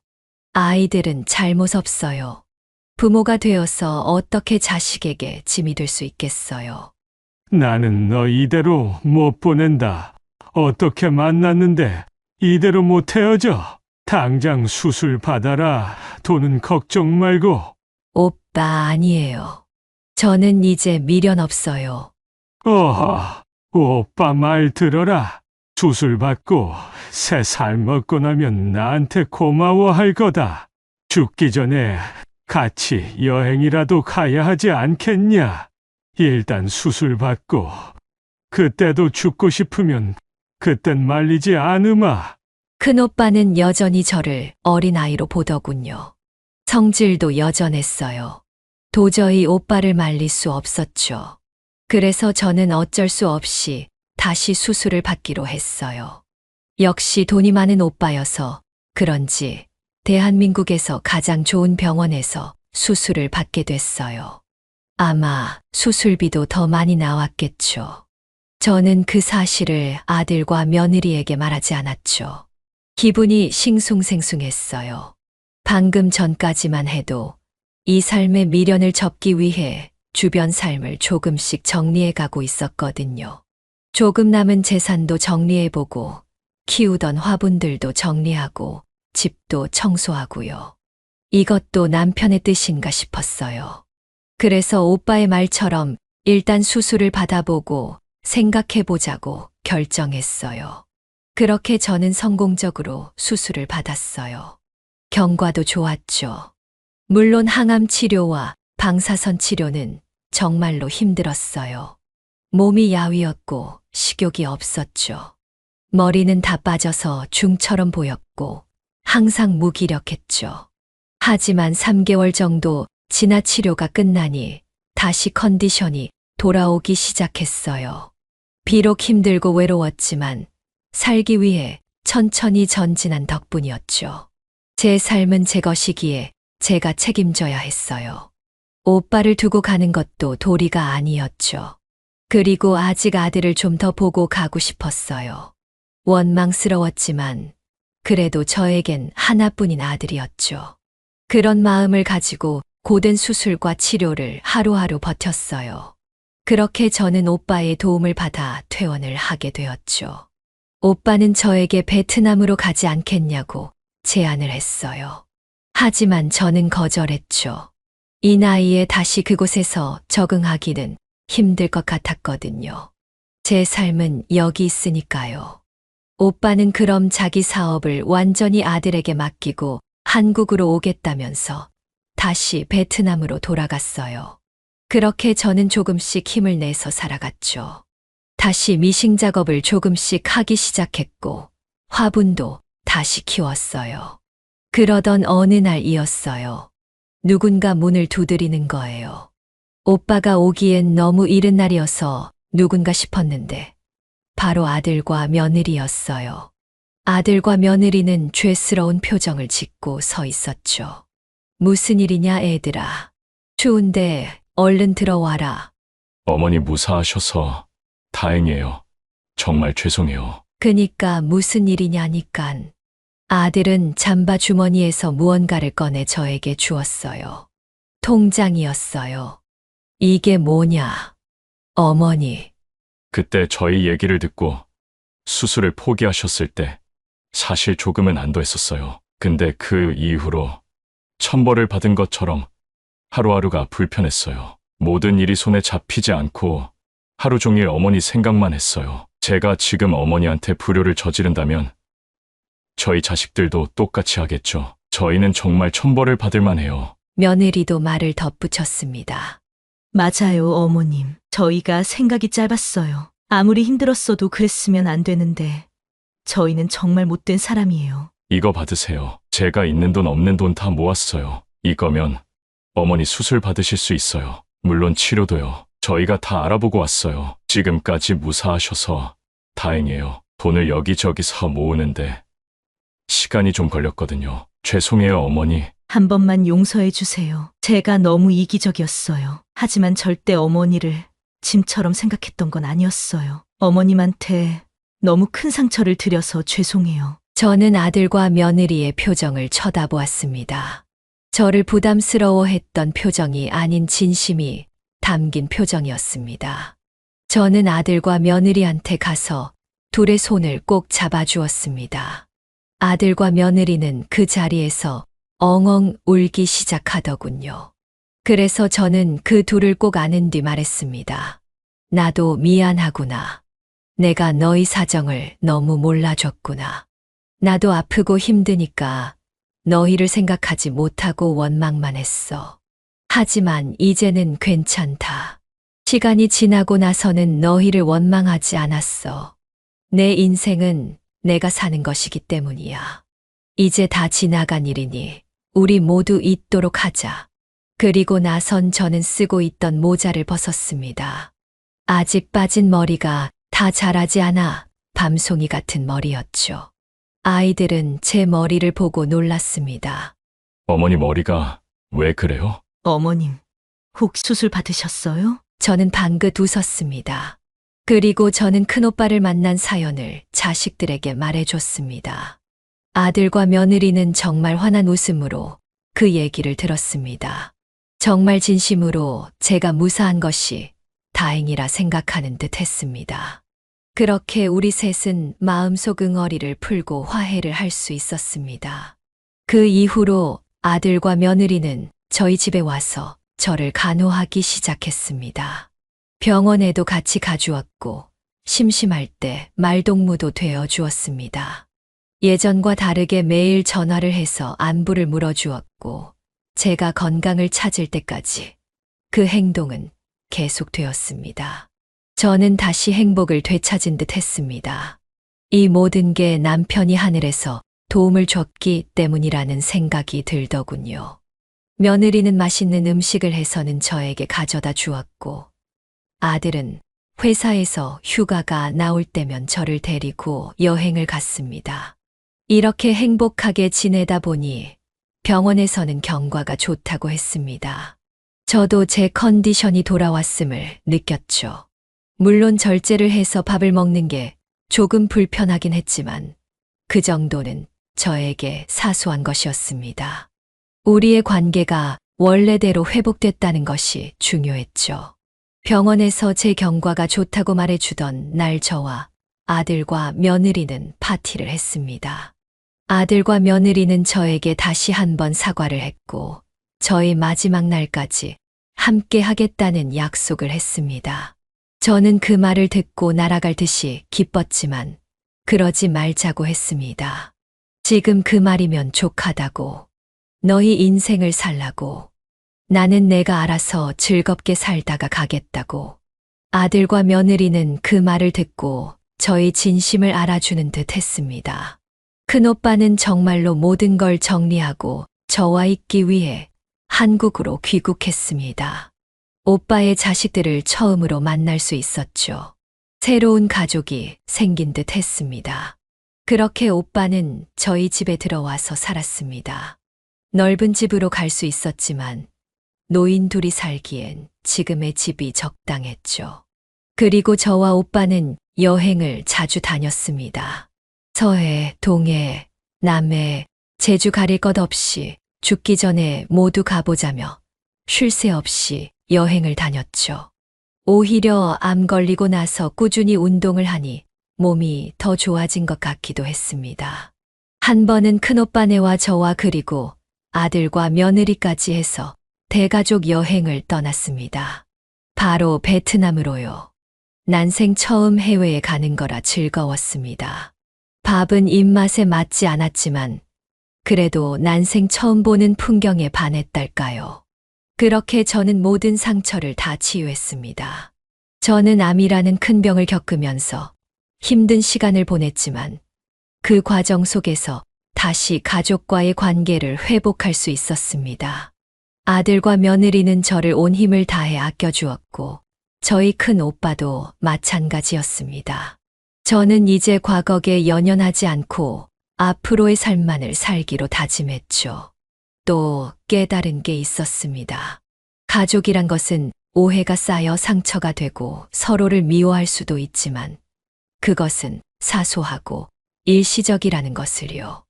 D: 아이들은 잘못 없어요. 부모가 되어서 어떻게 자식에게 짐이 될 수 있겠어요.
G: 나는 너 이대로 못 보낸다. 어떻게 만났는데 이대로 못 헤어져. 당장 수술 받아라. 돈은 걱정 말고.
D: 오빠 아니에요. 저는 이제 미련 없어요.
G: 어허, 오빠 말 들어라. 수술 받고 새 살 먹고 나면 나한테 고마워할 거다. 죽기 전에 같이 여행이라도 가야 하지 않겠냐? 일단 수술 받고 그때도 죽고 싶으면 그땐 말리지 않으마.
D: 큰오빠는 여전히 저를 어린아이로 보더군요. 성질도 여전했어요. 도저히 오빠를 말릴 수 없었죠. 그래서 저는 어쩔 수 없이 다시 수술을 받기로 했어요. 역시 돈이 많은 오빠여서 그런지 대한민국에서 가장 좋은 병원에서 수술을 받게 됐어요. 아마 수술비도 더 많이 나왔겠죠. 저는 그 사실을 아들과 며느리에게 말하지 않았죠. 기분이 싱숭생숭했어요. 방금 전까지만 해도 이 삶의 미련을 접기 위해 주변 삶을 조금씩 정리해 가고 있었거든요. 조금 남은 재산도 정리해보고 키우던 화분들도 정리하고 집도 청소하고요. 이것도 남편의 뜻인가 싶었어요. 그래서 오빠의 말처럼 일단 수술을 받아보고 생각해보자고 결정했어요. 그렇게 저는 성공적으로 수술을 받았어요. 경과도 좋았죠. 물론 항암 치료와 방사선 치료는 정말로 힘들었어요. 몸이 야위었고 식욕이 없었죠. 머리는 다 빠져서 중처럼 보였고 항상 무기력했죠. 하지만 3개월 정도 지나 치료가 끝나니 다시 컨디션이 돌아오기 시작했어요. 비록 힘들고 외로웠지만 살기 위해 천천히 전진한 덕분이었죠. 제 삶은 제 것이기에 제가 책임져야 했어요. 오빠를 두고 가는 것도 도리가 아니었죠. 그리고 아직 아들을 좀 더 보고 가고 싶었어요. 원망스러웠지만 그래도 저에겐 하나뿐인 아들이었죠. 그런 마음을 가지고 고된 수술과 치료를 하루하루 버텼어요. 그렇게 저는 오빠의 도움을 받아 퇴원을 하게 되었죠. 오빠는 저에게 베트남으로 가지 않겠냐고 제안을 했어요. 하지만 저는 거절했죠. 이 나이에 다시 그곳에서 적응하기는 힘들 것 같았거든요. 제 삶은 여기 있으니까요. 오빠는 그럼 자기 사업을 완전히 아들에게 맡기고 한국으로 오겠다면서 다시 베트남으로 돌아갔어요. 그렇게 저는 조금씩 힘을 내서 살아갔죠. 다시 미싱 작업을 조금씩 하기 시작했고 화분도 다시 키웠어요. 그러던 어느 날이었어요. 누군가 문을 두드리는 거예요. 오빠가 오기엔 너무 이른 날이어서 누군가 싶었는데 바로 아들과 며느리였어요. 아들과 며느리는 죄스러운 표정을 짓고 서 있었죠. 무슨 일이냐 애들아. 추운데 얼른 들어와라.
B: 어머니 무사하셔서 다행이에요. 정말 죄송해요.
D: 그니까 무슨 일이냐니깐. 아들은 잠바 주머니에서 무언가를 꺼내 저에게 주었어요. 통장이었어요. 이게 뭐냐? 어머니,
B: 그때 저희 얘기를 듣고 수술을 포기하셨을 때 사실 조금은 안도했었어요. 근데 그 이후로 천벌을 받은 것처럼 하루하루가 불편했어요. 모든 일이 손에 잡히지 않고 하루 종일 어머니 생각만 했어요. 제가 지금 어머니한테 불효를 저지른다면 저희 자식들도 똑같이 하겠죠. 저희는 정말 천벌을 받을 만해요.
D: 며느리도 말을 덧붙였습니다.
A: 맞아요, 어머님. 저희가 생각이 짧았어요. 아무리 힘들었어도 그랬으면 안 되는데 저희는 정말 못된 사람이에요.
B: 이거 받으세요. 제가 있는 돈 없는 돈 다 모았어요. 이거면 어머니 수술 받으실 수 있어요. 물론 치료도요. 저희가 다 알아보고 왔어요. 지금까지 무사하셔서 다행이에요. 돈을 여기저기서 모으는데 시간이 좀 걸렸거든요. 죄송해요, 어머니.
A: 한 번만 용서해 주세요. 제가 너무 이기적이었어요. 하지만 절대 어머니를 짐처럼 생각했던 건 아니었어요. 어머님한테 너무 큰 상처를 드려서 죄송해요.
D: 저는 아들과 며느리의 표정을 쳐다보았습니다. 저를 부담스러워했던 표정이 아닌 진심이 담긴 표정이었습니다. 저는 아들과 며느리한테 가서 둘의 손을 꼭 잡아주었습니다. 아들과 며느리는 그 자리에서 엉엉 울기 시작하더군요. 그래서 저는 그 둘을 꼭 안은 뒤 말했습니다. 나도 미안하구나. 내가 너희 사정을 너무 몰라줬구나. 나도 아프고 힘드니까 너희를 생각하지 못하고 원망만 했어. 하지만 이제는 괜찮다. 시간이 지나고 나서는 너희를 원망하지 않았어. 내 인생은 내가 사는 것이기 때문이야. 이제 다 지나간 일이니 우리 모두 잊도록 하자. 그리고 나선 저는 쓰고 있던 모자를 벗었습니다. 아직 빠진 머리가 다 자라지 않아 밤송이 같은 머리였죠. 아이들은 제 머리를 보고 놀랐습니다.
B: 어머니 머리가 왜 그래요?
A: 어머님, 혹 수술 받으셨어요?
D: 저는 방긋 웃었습니다. 그리고 저는 큰오빠를 만난 사연을 자식들에게 말해줬습니다. 아들과 며느리는 정말 환한 웃음으로 그 얘기를 들었습니다. 정말 진심으로 제가 무사한 것이 다행이라 생각하는 듯 했습니다. 그렇게 우리 셋은 마음속 응어리를 풀고 화해를 할 수 있었습니다. 그 이후로 아들과 며느리는 저희 집에 와서 저를 간호하기 시작했습니다. 병원에도 같이 가주었고 심심할 때 말동무도 되어 주었습니다. 예전과 다르게 매일 전화를 해서 안부를 물어주었고 제가 건강을 찾을 때까지 그 행동은 계속되었습니다. 저는 다시 행복을 되찾은 듯 했습니다. 이 모든 게 남편이 하늘에서 도움을 줬기 때문이라는 생각이 들더군요. 며느리는 맛있는 음식을 해서는 저에게 가져다 주었고 아들은 회사에서 휴가가 나올 때면 저를 데리고 여행을 갔습니다. 이렇게 행복하게 지내다 보니 병원에서는 경과가 좋다고 했습니다. 저도 제 컨디션이 돌아왔음을 느꼈죠. 물론 절제를 해서 밥을 먹는 게 조금 불편하긴 했지만 그 정도는 저에게 사소한 것이었습니다. 우리의 관계가 원래대로 회복됐다는 것이 중요했죠. 병원에서 제 경과가 좋다고 말해주던 날 저와 아들과 며느리는 파티를 했습니다. 아들과 며느리는 저에게 다시 한번 사과를 했고 저희 마지막 날까지 함께 하겠다는 약속을 했습니다. 저는 그 말을 듣고 날아갈 듯이 기뻤지만 그러지 말자고 했습니다. 지금 그 말이면 족하다고. 너희 인생을 살라고. 나는 내가 알아서 즐겁게 살다가 가겠다고. 아들과 며느리는 그 말을 듣고 저희 진심을 알아주는 듯 했습니다. 큰오빠는 정말로 모든 걸 정리하고 저와 있기 위해 한국으로 귀국했습니다. 오빠의 자식들을 처음으로 만날 수 있었죠. 새로운 가족이 생긴 듯 했습니다. 그렇게 오빠는 저희 집에 들어와서 살았습니다. 넓은 집으로 갈 수 있었지만 노인 둘이 살기엔 지금의 집이 적당했죠. 그리고 저와 오빠는 여행을 자주 다녔습니다. 서해, 동해, 남해, 제주 가릴 것 없이 죽기 전에 모두 가보자며 쉴 새 없이 여행을 다녔죠. 오히려 암 걸리고 나서 꾸준히 운동을 하니 몸이 더 좋아진 것 같기도 했습니다. 한 번은 큰오빠네와 저와 그리고 아들과 며느리까지 해서 대가족 여행을 떠났습니다. 바로 베트남으로요. 난생 처음 해외에 가는 거라 즐거웠습니다. 밥은 입맛에 맞지 않았지만 그래도 난생 처음 보는 풍경에 반했달까요. 그렇게 저는 모든 상처를 다 치유했습니다. 저는 암이라는 큰 병을 겪으면서 힘든 시간을 보냈지만 그 과정 속에서 다시 가족과의 관계를 회복할 수 있었습니다. 아들과 며느리는 저를 온 힘을 다해 아껴주었고 저희 큰 오빠도 마찬가지였습니다. 저는 이제 과거에 연연하지 않고 앞으로의 삶만을 살기로 다짐했죠. 또 깨달은 게 있었습니다. 가족이란 것은 오해가 쌓여 상처가 되고 서로를 미워할 수도 있지만 그것은 사소하고 일시적이라는 것을요.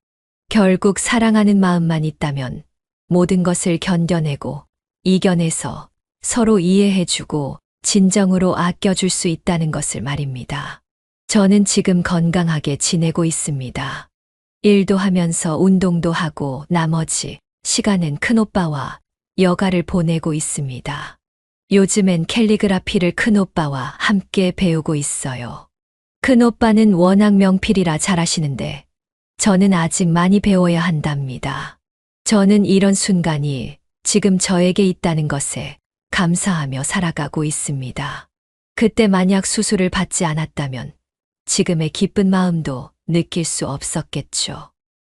D: 결국 사랑하는 마음만 있다면 모든 것을 견뎌내고 이겨내서 서로 이해해주고 진정으로 아껴줄 수 있다는 것을 말입니다. 저는 지금 건강하게 지내고 있습니다. 일도 하면서 운동도 하고 나머지 시간은 큰오빠와 여가를 보내고 있습니다. 요즘엔 캘리그라피를 큰오빠와 함께 배우고 있어요. 큰오빠는 워낙 명필이라 잘하시는데 저는 아직 많이 배워야 한답니다. 저는 이런 순간이 지금 저에게 있다는 것에 감사하며 살아가고 있습니다. 그때 만약 수술을 받지 않았다면 지금의 기쁜 마음도 느낄 수 없었겠죠.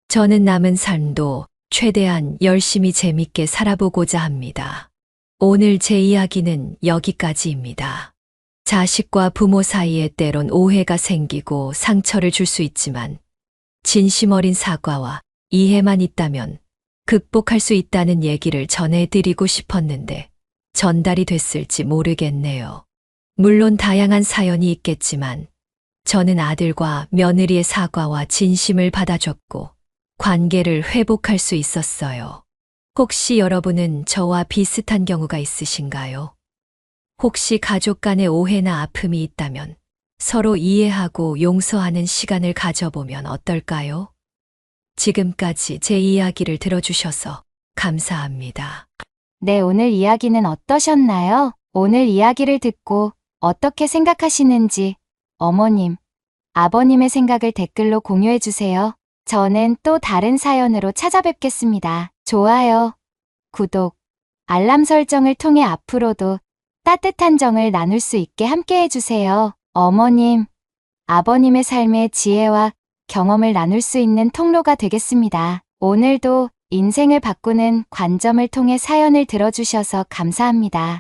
D: 저는 남은 삶도 최대한 열심히 재밌게 살아보고자 합니다. 오늘 제 이야기는 여기까지입니다. 자식과 부모 사이에 때론 오해가 생기고 상처를 줄 수 있지만 진심 어린 사과와 이해만 있다면 극복할 수 있다는 얘기를 전해드리고 싶었는데 전달이 됐을지 모르겠네요. 물론 다양한 사연이 있겠지만 저는 아들과 며느리의 사과와 진심을 받아줬고 관계를 회복할 수 있었어요. 혹시 여러분은 저와 비슷한 경우가 있으신가요? 혹시 가족 간의 오해나 아픔이 있다면 서로 이해하고 용서하는 시간을 가져보면 어떨까요? 지금까지 제 이야기를 들어주셔서 감사합니다.
C: 네, 오늘 이야기는 어떠셨나요? 오늘 이야기를 듣고 어떻게 생각하시는지 어머님, 아버님의 생각을 댓글로 공유해 주세요. 저는 또 다른 사연으로 찾아뵙겠습니다. 좋아요, 구독, 알람 설정을 통해 앞으로도 따뜻한 정을 나눌 수 있게 함께 해주세요. 어머님, 아버님의 삶의 지혜와 경험을 나눌 수 있는 통로가 되겠습니다. 오늘도 인생을 바꾸는 관점을 통해 사연을 들어주셔서 감사합니다.